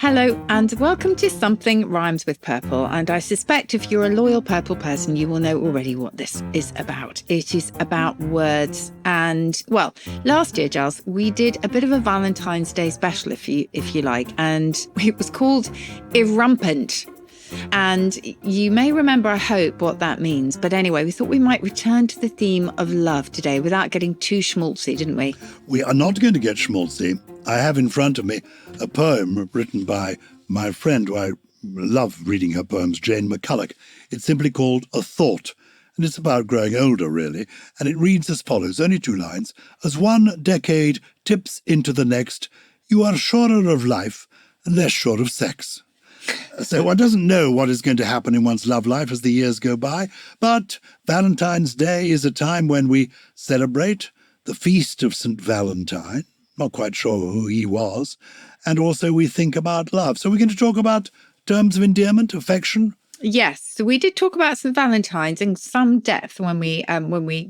Hello and welcome to Something Rhymes with Purple. And I suspect if you're a loyal Purple person, you will know already what this is about. It is about words. And well, last year, Gyles, we did a bit of a Valentine's Day special, if you like, and it was called Irrumpant. And you may remember, I hope, what that means. But anyway, we thought we might return to the theme of love today without getting too schmaltzy, didn't we? We are not going to get schmaltzy. I have in front of me a poem written by my friend, who I love reading her poems, Jane McCulloch. It's simply called A Thought, and it's about growing older, really. And it reads as follows, only 2 lines. As one decade tips into the next, you are surer of life and less sure of sex. So one doesn't know what is going to happen in one's love life as the years go by, but Valentine's Day is a time when we celebrate the feast of St. Valentine. Not quite sure who he was. And also we think about love. So we're going to talk about terms of endearment, affection. Yes, so we did talk about St. Valentine's in some depth when we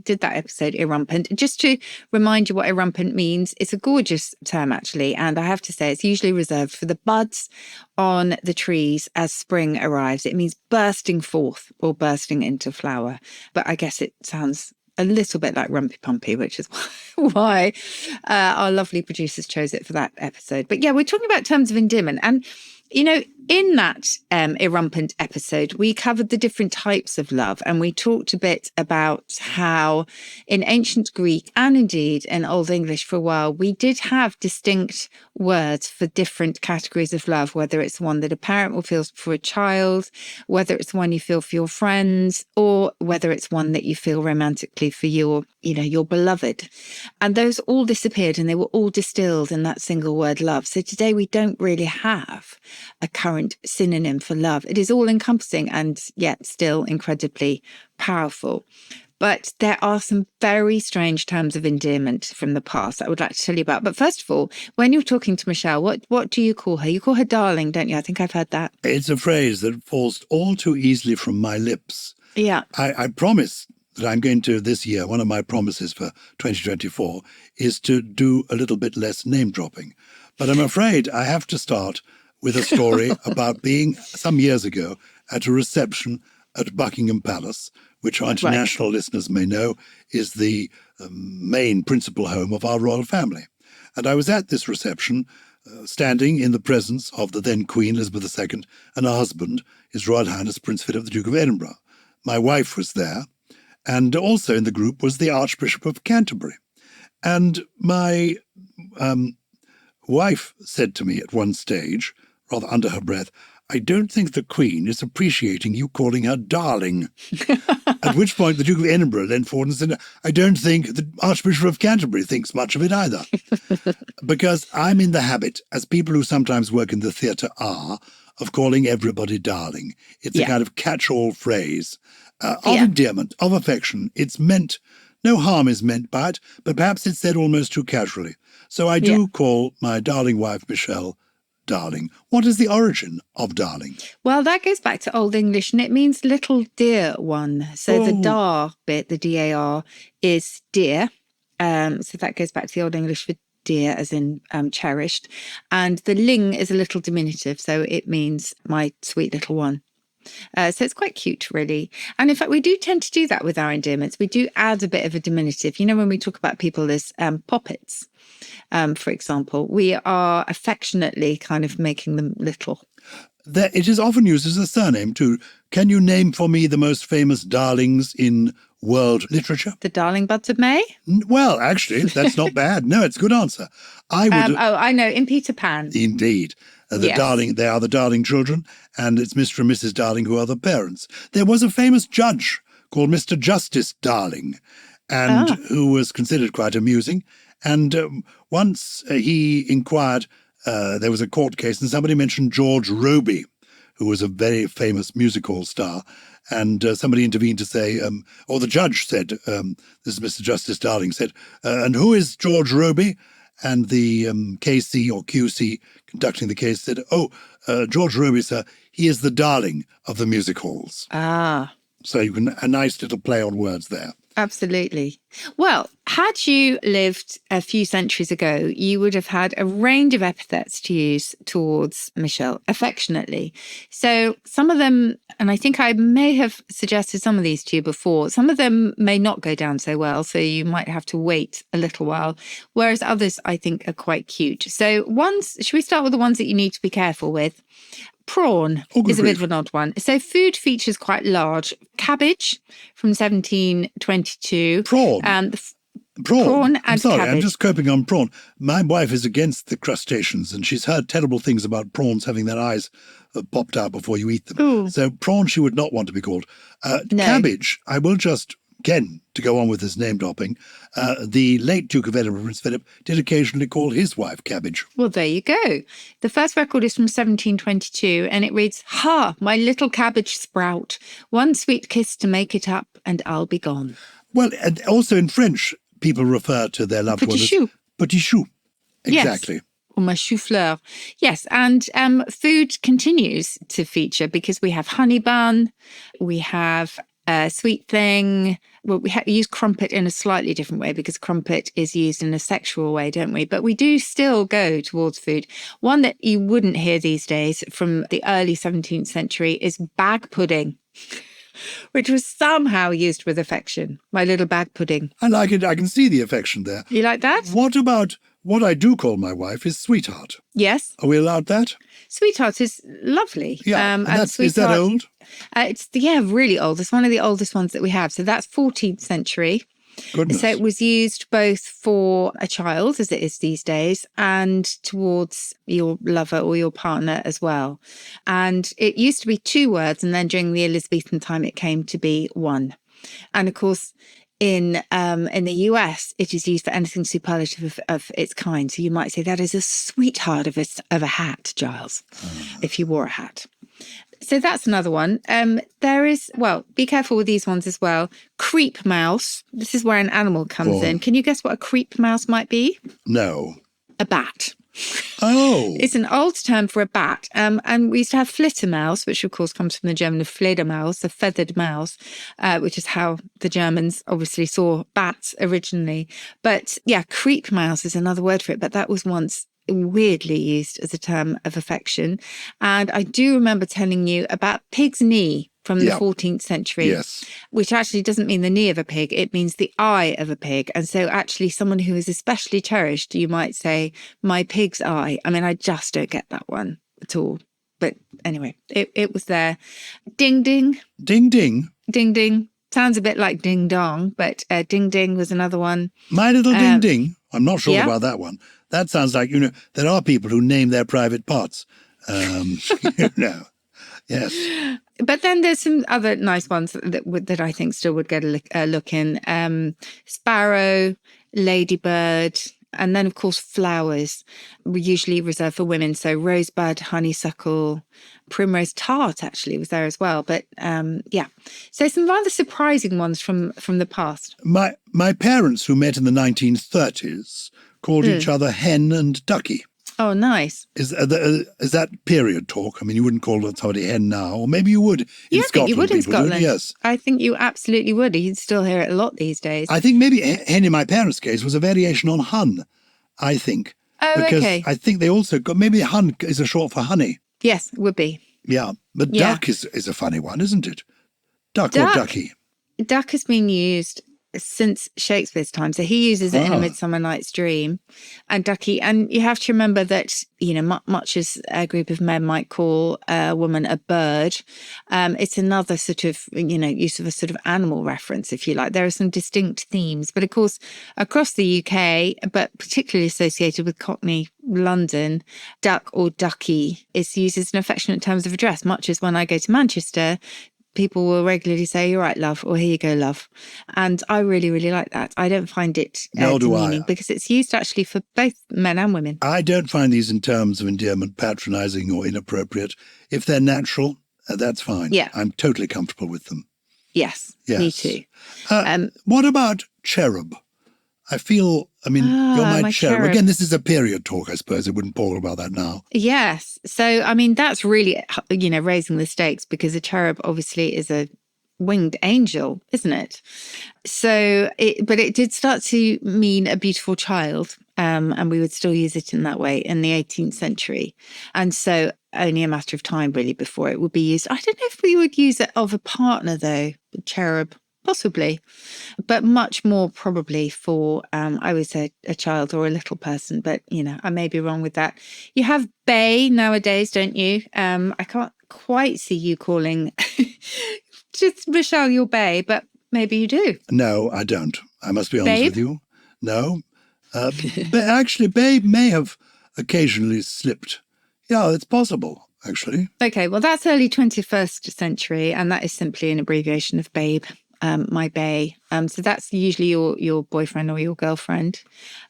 did that episode, Irrumpant. Just to remind you what Irrumpant means, it's a gorgeous term, actually. And I have to say, it's usually reserved for the buds on the trees as spring arrives. It means bursting forth or bursting into flower. But I guess it sounds a little bit like Rumpy Pumpy, which is why our lovely producers chose it for that episode. But yeah, we're talking about terms of endearment. And, you know, in that Irrumpant episode, we covered the different types of love, and we talked a bit about how in ancient Greek and indeed in Old English for a while, we did have distinct words for different categories of love, whether it's one that a parent will feel for a child, whether it's one you feel for your friends, or whether it's one that you feel romantically for your beloved. And those all disappeared and they were all distilled in that single word love. So today we don't really have a current synonym for love. It is all encompassing and yet still incredibly powerful. But there are some very strange terms of endearment from the past that I would like to tell you about. But first of all, when you're talking to Michelle, what do you call her? You call her darling, don't you? I think I've heard that. It's a phrase that falls all too easily from my lips. Yeah. I promise that I'm going to, this year, one of my promises for 2024 is to do a little bit less name dropping. But I'm afraid I have to start with a story about being, some years ago, at a reception at Buckingham Palace, which our international listeners may know is the main principal home of our royal family. And I was at this reception, standing in the presence of the then Queen Elizabeth II and her husband, His Royal Highness Prince Philip, the Duke of Edinburgh. My wife was there, and also in the group was the Archbishop of Canterbury. And my wife said to me at one stage, rather under her breath, I don't think the Queen is appreciating you calling her darling. At which point the Duke of Edinburgh leant forward and said, I don't think the Archbishop of Canterbury thinks much of it either. Because I'm in the habit, as people who sometimes work in the theatre are, of calling everybody darling. It's a kind of catch-all phrase of endearment, of affection. It's meant, no harm is meant by it, but perhaps it's said almost too casually. So I do call my darling wife, Michelle, darling. What is the origin of darling? Well, that goes back to Old English, and it means little dear one. So the dar bit, the D-A-R, is dear. So that goes back to the Old English for dear, as in cherished. And the ling is a little diminutive, so it means my sweet little one. So it's quite cute, really. And in fact, we do tend to do that with our endearments. We do add a bit of a diminutive. You know, when we talk about people as poppets, for example, we are affectionately kind of making them little. It is often used as a surname too. Can you name for me the most famous darlings in world literature? The darling buds of May? Well, actually, that's not bad. No, it's a good answer. I know, in Peter Pan. Indeed. They are the Darling children, and it's Mr. and Mrs. Darling who are the parents. There was a famous judge called Mr. Justice Darling, and who was considered quite amusing. And once he inquired, there was a court case, and somebody mentioned George Robey, who was a very famous music hall star. And somebody intervened to say, or the judge said, this is Mr. Justice Darling, said, and who is George Robey? And the KC or QC conducting the case said, George Robey, sir, he is the darling of the music halls. Ah. So you can a nice little play on words there. Absolutely. Well, had you lived a few centuries ago, you would have had a range of epithets to use towards Michelle affectionately. So some of them, and I think I may have suggested some of these to you before, some of them may not go down so well. So you might have to wait a little while, whereas others I think are quite cute. So should we start with the ones that you need to be careful with? Prawn is a bit of an odd one. So food features quite large. Cabbage from 1722. Prawn. Prawn and I'm sorry, cabbage. I'm just coping on prawn. My wife is against the crustaceans, and she's heard terrible things about prawns having their eyes popped out before you eat them. Ooh. So prawn she would not want to be called. No. Cabbage, I will just, again, to go on with this name dropping, the late Duke of Edinburgh, Prince Philip, did occasionally call his wife Cabbage. Well, there you go. The first record is from 1722 and it reads, "Ha, my little cabbage sprout, one sweet kiss to make it up and I'll be gone." Well, and also in French, people refer to their loved one as petit chou. Exactly. Yes. Or my chou-fleur. Yes, and food continues to feature because we have honey bun, we have sweet thing. Well, we use crumpet in a slightly different way because crumpet is used in a sexual way, don't we? But we do still go towards food. One that you wouldn't hear these days from the early 17th century is bag pudding, which was somehow used with affection. My little bag pudding. I like it. I can see the affection there. You like that? What about what I do call my wife is sweetheart? Yes. Are we allowed that? Sweetheart is lovely. Yeah, and is that old? It's really old. It's one of the oldest ones that we have. So that's 14th century. Goodness. So it was used both for a child, as it is these days, and towards your lover or your partner as well. And it used to be 2 words, and then during the Elizabethan time, it came to be 1. And of course, in the US, it is used for anything superlative of its kind. So you might say that is a sweetheart of a hat, Gyles, if you wore a hat. So that's another one. There is, well, be careful with these ones as well. Creep mouse. This is where an animal comes in. Can you guess what a creep mouse might be? No. A bat. Oh. It's an old term for a bat. And we used to have flittermaus, which of course comes from the German of Fledermaus, a feathered mouse, which is how the Germans obviously saw bats originally. But yeah, creep mouse is another word for it. But that was once weirdly used as a term of affection. And I do remember telling you about pig's knee from the 14th century, yes, which actually doesn't mean the knee of a pig, it means the eye of a pig. And so actually someone who is especially cherished, you might say, my pig's eye. I mean, I just don't get that one at all. But anyway, it was there. Ding ding. Ding ding. Ding ding. Sounds a bit like ding dong, but ding ding was another one. My little ding ding. I'm not sure yeah. about that one. That sounds like, there are people who name their private parts. Yes. But then there's some other nice ones that I think still would get a look in. Sparrow, ladybird, and then, of course, flowers were usually reserved for women. So rosebud, honeysuckle, primrose tart actually was there as well. But yeah, so some rather surprising ones from the past. My parents, who met in the 1930s, called each other hen and ducky. Oh, nice. Is that period talk? I mean, you wouldn't call somebody hen now, or maybe you would in Scotland. I think you would in Scotland. Yes. I think you absolutely would. You'd still hear it a lot these days. I think maybe hen in my parents' case was a variation on hun, I think. Oh, because okay. I think they also got, maybe hun is a short for honey. Yes, it would be. Yeah, but duck is a funny one, isn't it? Duck or ducky? Duck has been used since Shakespeare's time. So he uses it in A Midsummer Night's Dream. And ducky, and you have to remember that, much as a group of men might call a woman a bird, it's another sort of, use of a sort of animal reference, if you like. There are some distinct themes. But of course, across the UK, but particularly associated with Cockney London, duck or ducky is used as an affectionate term of address, much as when I go to Manchester, people will regularly say, "You're right, love," or "Here you go, love." And I really, really like that. I don't find it demeaning because it's used actually for both men and women. I don't find these in terms of endearment patronising or inappropriate. If they're natural, that's fine. Yeah. I'm totally comfortable with them. Yes. Me too. What about cherub? you're my cherub. Again, this is a period talk, I suppose. I wouldn't talk about that now. Yes. So, I mean, that's really, raising the stakes because a cherub obviously is a winged angel, isn't it? But it did start to mean a beautiful child. And we would still use it in that way in the 18th century. And so only a matter of time, really, before it would be used. I don't know if we would use it of a partner, though, cherub, possibly, but much more probably for, I would say, a child or a little person. But, I may be wrong with that. You have bae nowadays, don't you? I can't quite see you calling just Michelle your bae, but maybe you do. No, I don't. I must be honest Babe? with you. No. But actually, babe may have occasionally slipped. Yeah, it's possible, actually. Okay, well, that's early 21st century, and that is simply an abbreviation of babe, my bae. So that's usually your boyfriend or your girlfriend.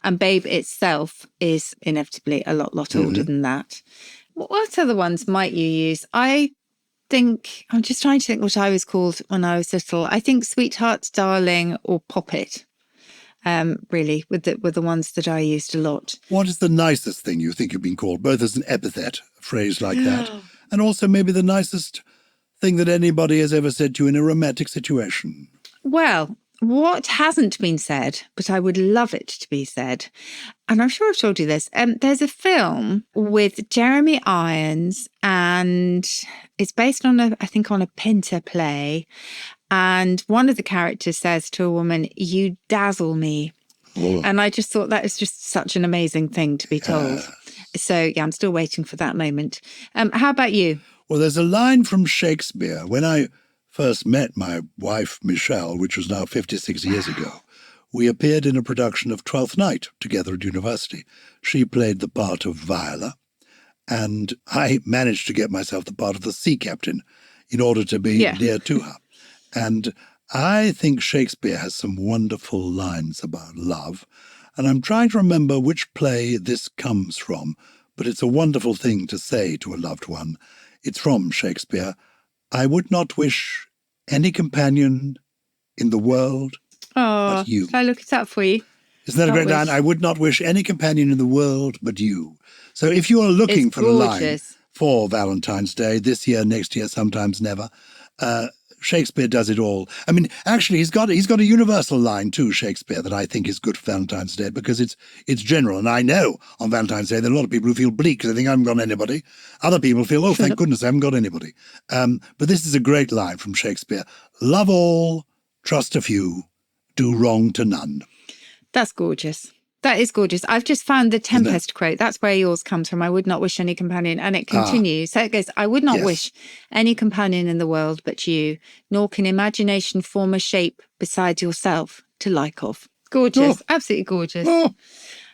And babe itself is inevitably a lot older than that. What other ones might you use? I'm just trying to think what I was called when I was little. I think sweetheart, darling, or poppet. Really, with the ones that I used a lot. What is the nicest thing you think you've been called, both as an epithet, a phrase like that, and also maybe the nicest thing that anybody has ever said to you in a romantic situation? Well, what hasn't been said, but I would love it to be said, and I'm sure I've told you this, there's a film with Jeremy Irons, and it's based on I think on a Pinter play. And one of the characters says to a woman, "You dazzle me." Oh. And I just thought that is just such an amazing thing to be told. So, yeah, I'm still waiting for that moment. How about you? Well, there's a line from Shakespeare. When I first met my wife, Michelle, which was now 56 years ago, we appeared in a production of Twelfth Night together at university. She played the part of Viola, and I managed to get myself the part of the sea captain in order to be near to her. And I think Shakespeare has some wonderful lines about love, and I'm trying to remember which play this comes from, but it's a wonderful thing to say to a loved one. It's from Shakespeare. "I would not wish any companion in the world but you." Can I look it up for you? Isn't that a great line? "I would not wish any companion in the world but you." So if you are looking for a line for Valentine's Day, this year, next year, sometimes never, Shakespeare does it all. I mean, actually, he's got a universal line too, Shakespeare, that I think is good for Valentine's Day because it's general. And I know on Valentine's Day there are a lot of people who feel bleak because they think I haven't got anybody. Other people feel, oh, thank goodness I haven't got anybody. But this is a great line from Shakespeare: "Love all, trust a few, do wrong to none." That's gorgeous. That is gorgeous. I've just found the Tempest quote. That's where yours comes from. "I would not wish any companion." And it continues. So it goes, "I would not wish any companion in the world but you, nor can imagination form a shape beside yourself to like of." Gorgeous. Absolutely gorgeous. Oh,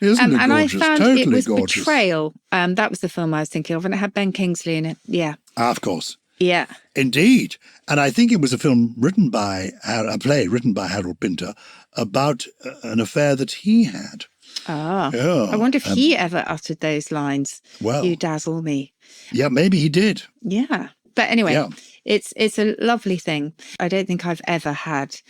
isn't it gorgeous? And I found totally it was gorgeous. Betrayal. That was the film I was thinking of, and it had Ben Kingsley in it. Yeah. Of course. Yeah. Indeed. And I think it was a play written by Harold Pinter about an affair that he had. I wonder if he ever uttered those lines. Well, "You dazzle me." Yeah, maybe he did. Yeah. But anyway, it's a lovely thing. I don't think I've ever had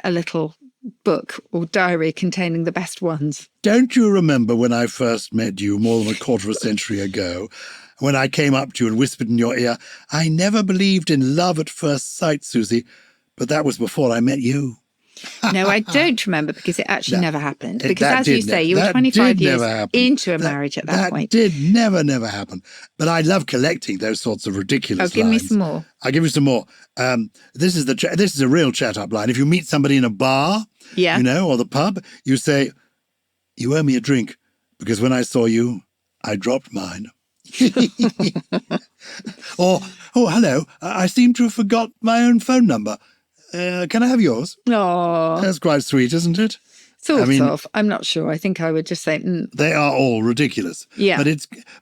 a little book or diary containing the best ones. Don't you remember when I first met you more than a quarter of a century ago, when I came up to you and whispered in your ear, "I never believed in love at first sight, Susie, but that was before I met you." No, I don't remember because it actually never happened. Because as you say, you were that 25 did years never happen. into a marriage at that point. That did never happen. But I love collecting those sorts of ridiculous lines. Give me some more. I'll give you some more. This is a real chat-up line. If you meet somebody in a bar, or the pub, you say, "You owe me a drink because when I saw you, I dropped mine." Or, "Oh, hello, I seem to have forgot my own phone number. Can I have yours?" Oh, that's quite sweet, isn't it? Sort of. I'm not sure. I think I would just say, They are all ridiculous. Yeah.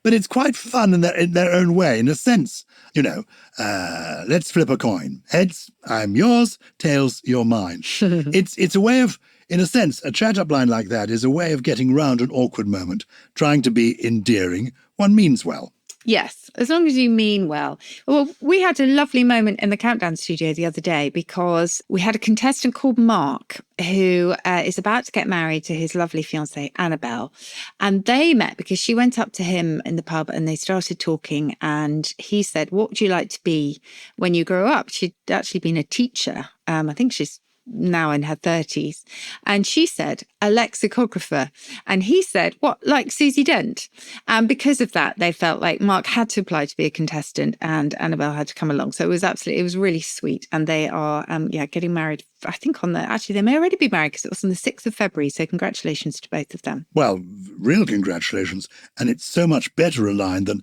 But it's quite fun in their own way, in a sense. Let's flip a coin. Heads, I'm yours. Tails, you're mine. It's a way of, in a sense, a chat-up line like that is a way of getting round an awkward moment, trying to be endearing. One means well. Yes, as long as you mean well. Well, we had a lovely moment in the Countdown studio the other day because we had a contestant called Mark who is about to get married to his lovely fiancée, Annabelle. And they met because she went up to him in the pub and they started talking. And he said, "What would you like to be when you grow up?" She'd actually been a teacher. I think she's now in her 30s. And she said, "A lexicographer." And he said, "What, like Susie Dent?" And because of that, they felt like Mark had to apply to be a contestant and Annabelle had to come along. So it was really sweet. And they are, getting married, I think actually, they may already be married because it was on the 6th of February. So congratulations to both of them. Well, real congratulations. And it's so much better a line than,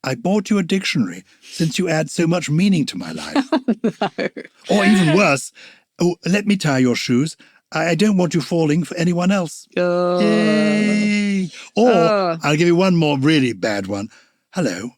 "I bought you a dictionary since you add so much meaning to my life." No. Or even worse, "Oh, let me tie your shoes. I don't want you falling for anyone else." Oh. Yay. Or I'll give you one more really bad one. "Hello,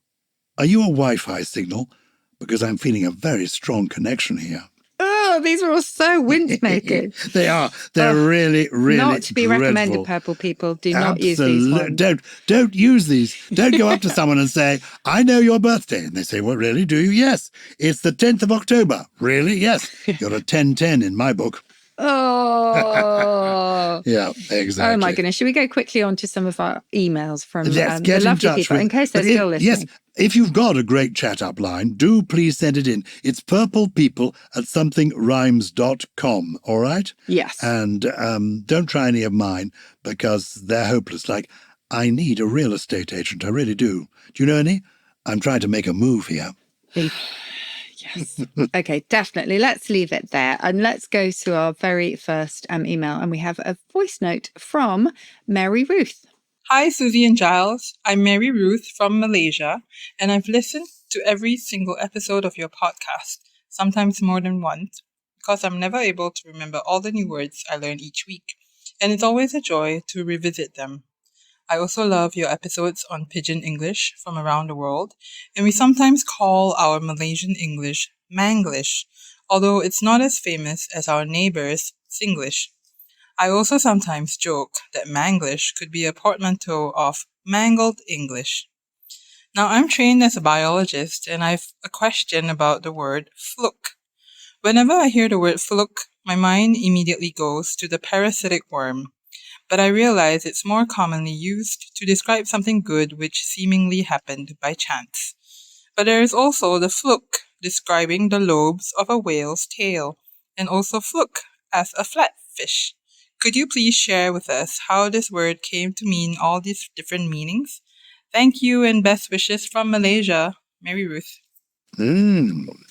are you a Wi-Fi signal? Because I'm feeling a very strong connection here." Oh, these are all so wince-making. They are. They're really, really not to be dreadful. recommended, purple people. Do not use these ones. Don't use these. Don't go up to someone and say, "I know your birthday." And they say, "Well, really? Do you?" "Yes. It's the 10th of October." "Really?" "Yes." "You're a 10-10 in my book." Oh. Yeah, exactly. Oh, my goodness. Should we go quickly on to some of our emails from Let's the get in lovely touch people, in case they're still listening? Yes, if you've got a great chat up line, do please send it in. It's purplepeople@somethingrhymes.com, all right? Yes. And don't try any of mine because they're hopeless. Like, "I need a real estate agent, I really do. Do you know any? I'm trying to make a move here." Yes. Okay, definitely. Let's leave it there. And let's go to our very first email. And we have a voice note from Mary Ruth. Hi, Susie and Gyles. I'm Mary Ruth from Malaysia, and I've listened to every single episode of your podcast, sometimes more than once, because I'm never able to remember all the new words I learn each week, and it's always a joy to revisit them. I also love your episodes on Pidgin English from around the world, and we sometimes call our Malaysian English Manglish, although it's not as famous as our neighbours' Singlish. I also sometimes joke that Manglish could be a portmanteau of mangled English. Now, I'm trained as a biologist, and I've a question about the word fluke. Whenever I hear the word fluke, my mind immediately goes to the parasitic worm, but I realize it's more commonly used to describe something good which seemingly happened by chance. But there is also the fluke, describing the lobes of a whale's tail, and also fluke as a flatfish. Could you please share with us how this word came to mean all these different meanings? Thank you and best wishes from Malaysia. Mary Ruth.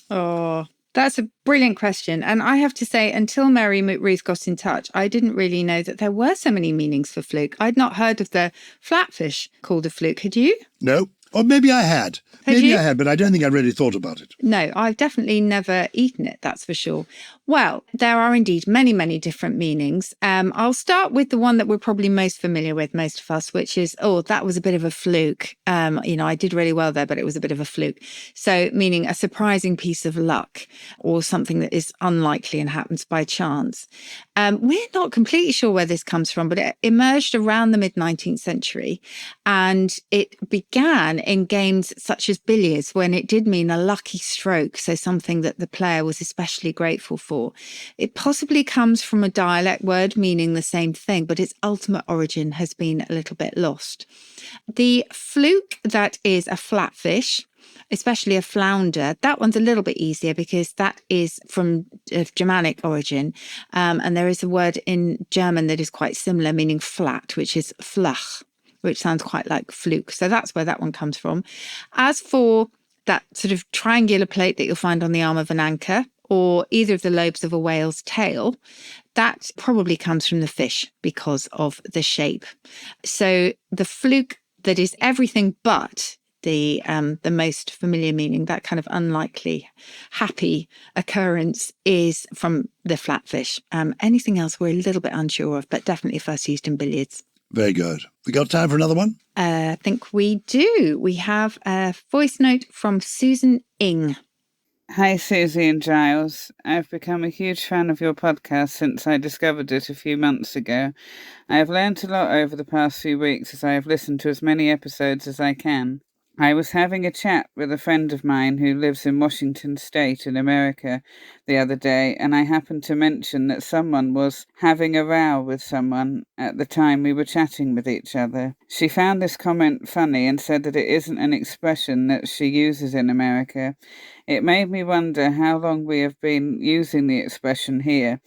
Oh, that's a brilliant question. And I have to say, until Mary Ruth got in touch, I didn't really know that there were so many meanings for fluke. I'd not heard of the flatfish called a fluke. Had you? No. Or maybe I had. Maybe I had, but I don't think I really thought about it. No, I've definitely never eaten it, that's for sure. Well, there are indeed many, many different meanings. I'll start with the one that we're probably most familiar with, most of us, which is, "Oh, that was a bit of a fluke. I did really well there, but it was a bit of a fluke." So meaning a surprising piece of luck or something that is unlikely and happens by chance. We're not completely sure where this comes from, but it emerged around the mid-19th century and it began in games such as billiards when it did mean a lucky stroke, so something that the player was especially grateful for. It possibly comes from a dialect word meaning the same thing, but its ultimate origin has been a little bit lost. The fluke that is a flatfish, especially a flounder, that one's a little bit easier because that is from Germanic origin. And there is a word in German that is quite similar, meaning flat, which is flach, which sounds quite like fluke. So that's where that one comes from. As for that sort of triangular plate that you'll find on the arm of an anchor or either of the lobes of a whale's tail, that probably comes from the fish because of the shape. So the fluke that is everything but the most familiar meaning, that kind of unlikely, happy occurrence, is from the flatfish. Anything else we're a little bit unsure of, but definitely first used in billiards. Very good. We got time for another one? I think we do. We have a voice note from Susan Ing. Hi, Susie and Gyles. I've become a huge fan of your podcast since I discovered it a few months ago. I have learnt a lot over the past few weeks as I have listened to as many episodes as I can. I was having a chat with a friend of mine who lives in Washington State in America the other day, and I happened to mention that someone was having a row with someone at the time we were chatting with each other. She found this comment funny and said that it isn't an expression that she uses in America. It made me wonder how long we have been using the expression here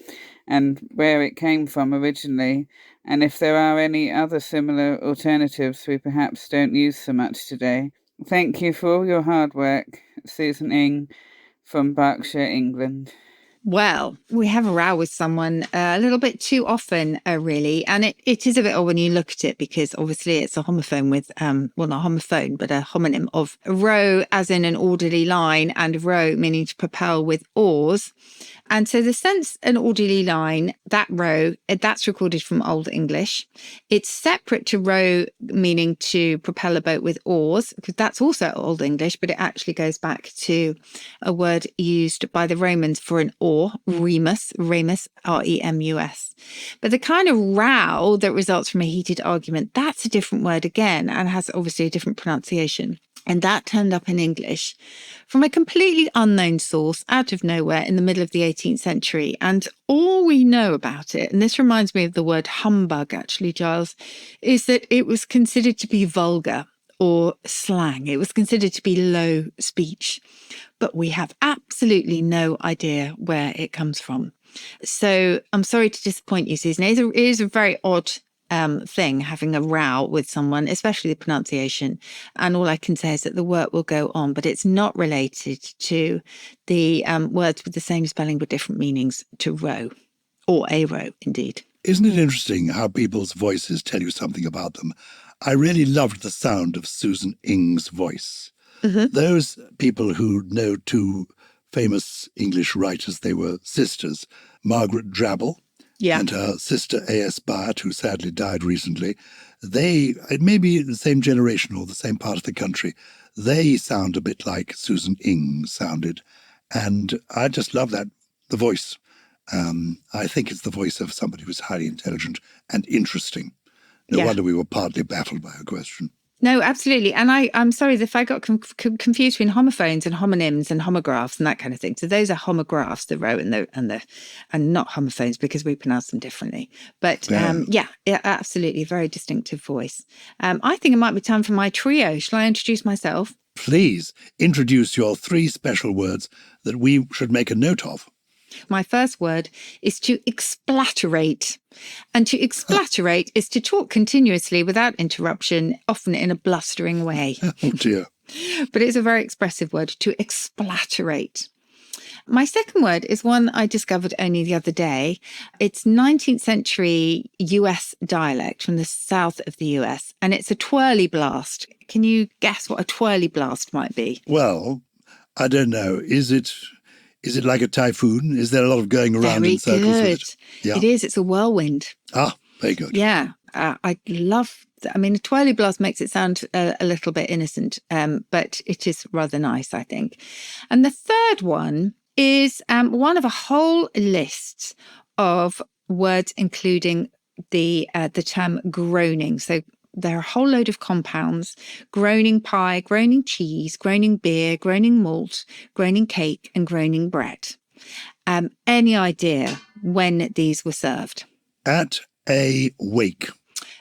and where it came from originally, and if there are any other similar alternatives we perhaps don't use so much today. Thank you for all your hard work, Susan Ing from Berkshire, England. Well, we have a row with someone a little bit too often, really. And it is a bit odd when you look at it, because obviously it's a homophone with, well, not homophone, but a homonym of row as in an orderly line, and row meaning to propel with oars. And so the sense an orderly line, that row, that's recorded from Old English. It's separate to row meaning to propel a boat with oars, because that's also Old English, but it actually goes back to a word used by the Romans for an oar, remus, R-E-M-U-S. But the kind of row that results from a heated argument, that's a different word again, and has obviously a different pronunciation. And that turned up in English from a completely unknown source out of nowhere in the middle of the 18th century. And all we know about it, and this reminds me of the word humbug, actually, Gyles, is that it was considered to be vulgar or slang. It was considered to be low speech. But we have absolutely no idea where it comes from. So I'm sorry to disappoint you, Susan. It is a very odd thing, having a row with someone, especially the pronunciation. And all I can say is that the work will go on, but it's not related to the words with the same spelling but different meanings to row, or a row, indeed. Isn't it interesting how people's voices tell you something about them? I really loved the sound of Susan Ing's voice. Mm-hmm. Those people who know two famous English writers, they were sisters, Margaret Drabble, and her sister A.S. Byatt, who sadly died recently, it may be the same generation or the same part of the country, they sound a bit like Susan Ing sounded. And I just love that, the voice. I think it's the voice of somebody who's highly intelligent and interesting. No wonder we were partly baffled by her question. No, absolutely. And I'm sorry if I got confused between homophones and homonyms and homographs and that kind of thing. So those are homographs, the row and not homophones, because we pronounce them differently. But absolutely, very distinctive voice. I think it might be time for my trio. Shall I introduce myself? Please introduce your 3 special words that we should make a note of. My first word is to explatterate. And to explatterate is to talk continuously without interruption, often in a blustering way. Oh, dear. But it's a very expressive word, to explatterate. My second word is one I discovered only the other day. It's 19th century US dialect from the south of the US, and it's a twirly blast. Can you guess what a twirly blast might be? Well, I don't know. Is it like a typhoon? Is there a lot of going around in circles with it? Yeah. It is. It's a whirlwind. Ah, very good. Yeah. I love that. I mean, a twirly blast makes it sound a little bit innocent, but it is rather nice, I think. And the third one is one of a whole list of words including the term groaning. So there are a whole load of compounds: groaning pie, groaning cheese, groaning beer, groaning malt, groaning cake, and groaning bread. Any idea when these were served? At a wake.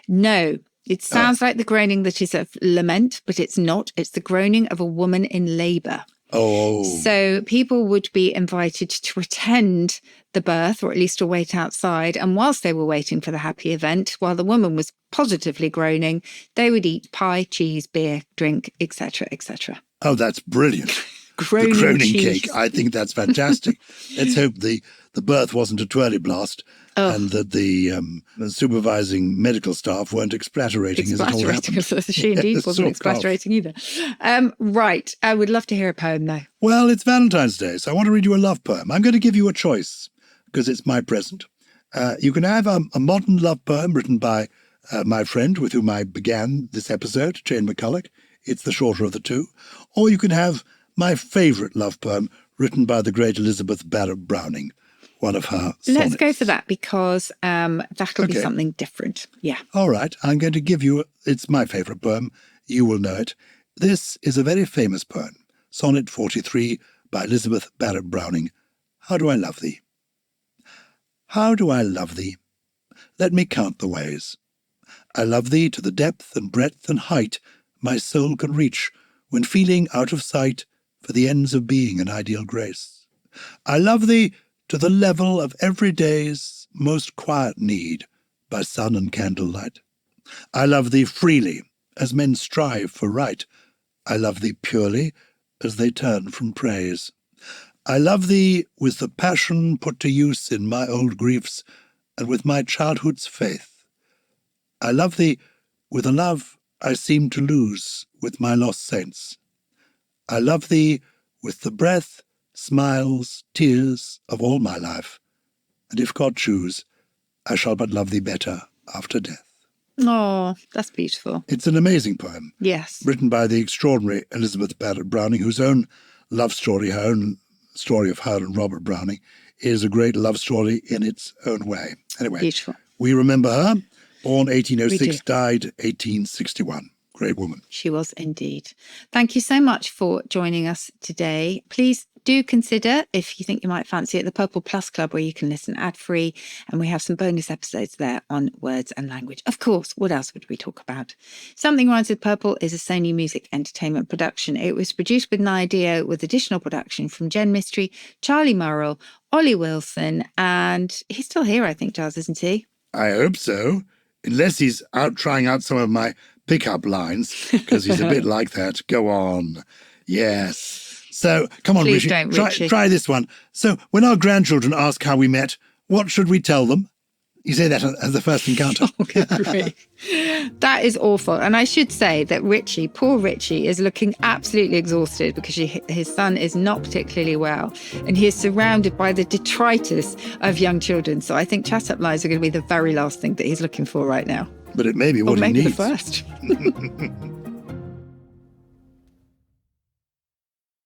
No. It sounds like the groaning that is of lament, but it's not. It's the groaning of a woman in labour. Oh. So people would be invited to attend the birth, or at least to wait outside. And whilst they were waiting for the happy event, while the woman was positively groaning, they would eat pie, cheese, beer, drink, etc., etc. Oh, that's brilliant. The groaning cake. I think that's fantastic. Let's hope the birth wasn't a twirly blast and that the supervising medical staff weren't explaterating as it all happened. She indeed wasn't explaterating either. Right. I would love to hear a poem, though. Well, it's Valentine's Day, so I want to read you a love poem. I'm going to give you a choice because it's my present. You can have a modern love poem written by my friend with whom I began this episode, Jane McCulloch. It's the shorter of the two. Or you can have my favourite love poem written by the great Elizabeth Barrett Browning, one of her sonnets. Let's go for that, because that'll be something different. Yeah. All right. I'm going to give you, it's my favourite poem. You will know it. This is a very famous poem, Sonnet 43 by Elizabeth Barrett Browning. How do I love thee? How do I love thee? Let me count the ways. I love thee to the depth and breadth and height my soul can reach when feeling out of sight for the ends of being an ideal grace. I love thee to the level of every day's most quiet need by sun and candlelight. I love thee freely as men strive for right. I love thee purely as they turn from praise. I love thee with the passion put to use in my old griefs and with my childhood's faith. I love thee with a love I seem to lose with my lost saints. I love thee with the breath, smiles, tears of all my life, and if God choose, I shall but love thee better after death. Oh, that's beautiful. It's an amazing poem. Yes. Written by the extraordinary Elizabeth Barrett Browning, whose own love story, her own story of her and Robert Browning, is a great love story in its own way. Anyway, Beautiful. We remember her. Born We 1806, do. died 1861. Great woman. She was indeed. Thank you so much for joining us today. Please do consider, if you think you might fancy it, the Purple Plus Club, where you can listen ad-free, and we have some bonus episodes there on words and language. Of course, what else would we talk about? Something Rhymes with Purple is a Sony Music Entertainment production. It was produced with an idea with additional production from Jen Mystery, Charlie Murrell, Ollie Wilson, and he's still here, I think, Gyles, isn't he? I hope so. Unless he's out trying out some of my pickup lines, because he's a bit like that. Go on. Yes. So, come on, Please Richie. don't, Richie. Try this one. So, when our grandchildren ask how we met, what should we tell them? You say that as the first encounter. That is awful. And I should say that Richie, poor Richie, is looking absolutely exhausted because his son is not particularly well. And he is surrounded by the detritus of young children. So I think chat up lines are going to be the very last thing that he's looking for right now. But it may be what Or maybe he the needs. first.